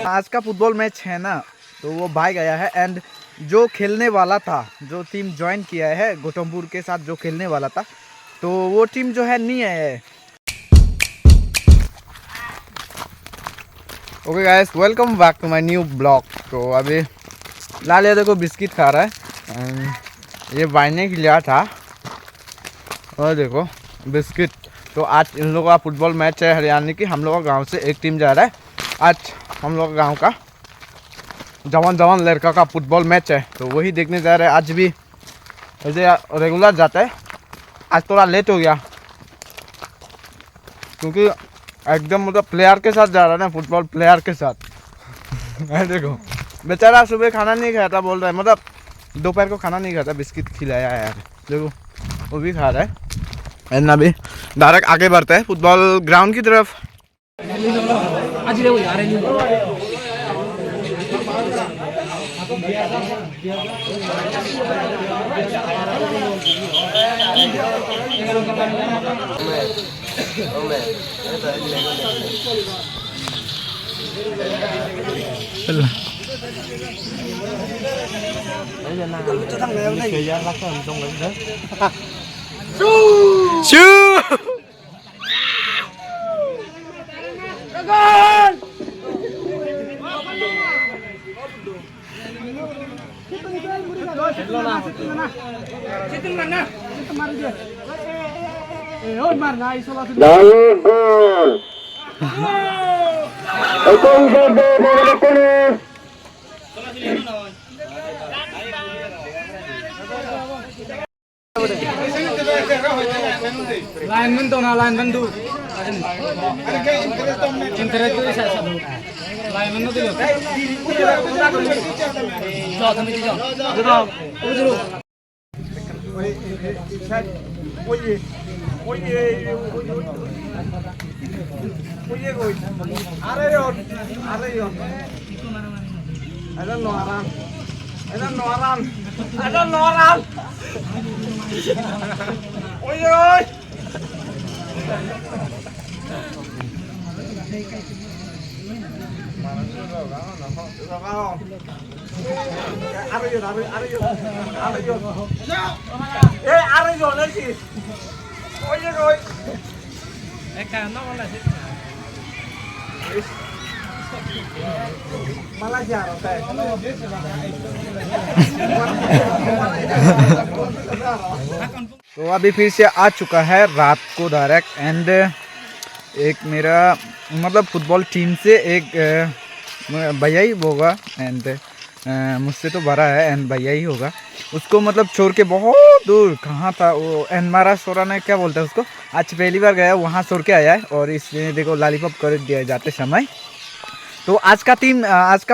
आज का football match है ना, तो वो भाग गया है। एंड जो खेलने वाला था, जो टीम ज्वाइन किया है गौतमपुर के साथ, जो खेलने वाला था, तो वो टीम जो है नहीं है। Okay guys, welcome back to my new blog. तो अभी लाल ये देखो बिस्किट खा रहा है, ये बांधने के लिए था। और देखो बिस्किट। तो आज इन लोगों का फुटबॉल मैच है हरियाणा की। हम लोग का गांव से एक टीम जा रहा है। आज हम लोग गांव का जवान जवान लड़का का फुटबॉल मैच है, तो वही देखने जा रहे हैं। आज भी ऐसे रेगुलर जाता है, आज थोड़ा लेट हो गया क्योंकि एकदम मतलब प्लेयर के साथ जा रहा है ना, फुटबॉल प्लेयर के साथ। देखो बेचारा सुबह खाना नहीं खाया था, बोल रहा है मतलब दोपहर को खाना नहीं खाता, बिस्किट खिलाया है यार। देखो वो भी खा रहा है। एंड अभी डायरेक्ट आगे बढ़ते हैं फुटबॉल ग्राउंड की तरफ। लाइनमैन तो ना लाइनमैन तू इंटरेस्ट तो ऐसा सब लाइनमैन तो दिलो जाओ तुम जाओ जाओ उधर तो अभी फिर से आ चुका है रात को डायरेक्ट। एंड एक मेरा मतलब फुटबॉल टीम से एक भैया ही होगा, एंड मुझसे तो बड़ा है, एंड भैया ही होगा। उसको मतलब छोड़ के बहुत दूर कहाँ था वो, एनमारा सोरा ने क्या बोलता है उसको, आज पहली बार गया वहाँ छोड़ के आया है। और इसने देखो लॉलीपॉप कर दिया जाते समय। तो आज का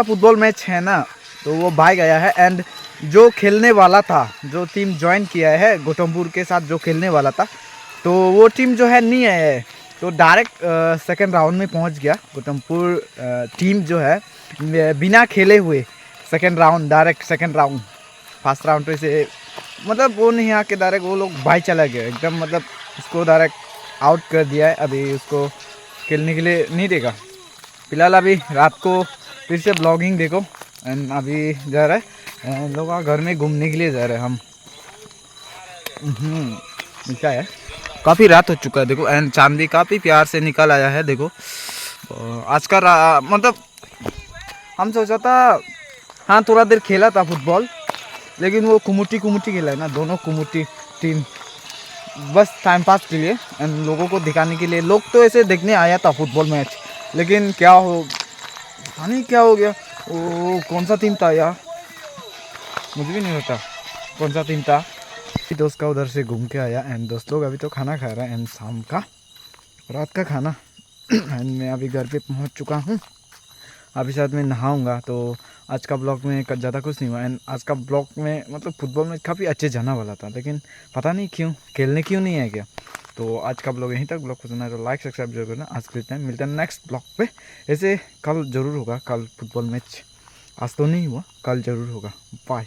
फुटबॉल मैच है ना, तो वो भाग गया है। एंड जो खेलने वाला था, जो टीम ज्वाइन किया है गौतमपुर के साथ, जो खेलने वाला था, तो वो टीम जो है नहीं है। तो डायरेक्ट सेकंड राउंड में पहुंच गया गौतमपुर टीम जो है, बिना खेले हुए direct second round. First round पे से मतलब वो नहीं आके डायरेक्ट वो लोग भाई चला गया एकदम, मतलब उसको डायरेक्ट आउट कर दिया है। अभी उसको खेलने के लिए नहीं देगा फिलहाल। अभी रात को फिर से ब्लॉगिंग देखो। एंड अभी जा रहा है लोग घर में घूमने के लिए जा रहे हैं हम। क्या है, काफ़ी रात हो चुका है देखो। एंड चांदी काफ़ी प्यार से निकल आया है देखो। आज का मतलब हम सोचा था हाँ थोड़ा देर खेला था फुटबॉल, लेकिन वो कुमुटी खेला है ना, दोनों कुमुटी टीम, बस टाइम पास के लिए एंड लोगों को दिखाने के लिए। लोग तो ऐसे देखने आया था फुटबॉल मैच, लेकिन क्या हो पता नहीं क्या हो गया। वो कौन सा टीम था यार, मुझे भी नहीं पता कौन सा टीम था। दोस्त का उधर से घूम के आया। एंड दोस्त लोग अभी तो खाना खा रहा है, एंड शाम का रात का खाना। एंड मैं अभी घर पे पहुंच चुका हूं। अभी साथ में नहाऊंगा। तो आज का ब्लॉग में ज़्यादा कुछ नहीं हुआ। एंड आज का ब्लॉग में मतलब फुटबॉल में काफ़ी अच्छे जाना वाला था, लेकिन पता नहीं क्यों खेलने क्यों नहीं है क्या। तो आज का ब्लॉग यहीं तक। ब्लॉग पसंद आए तो लाइक सब्सक्राइब जरूर करना। आज के टाइम मिलते हैं नेक्स्ट ब्लॉग पे। ऐसे कल ज़रूर होगा, कल फुटबॉल मैच आज तो नहीं हुआ, कल ज़रूर होगा। बाय।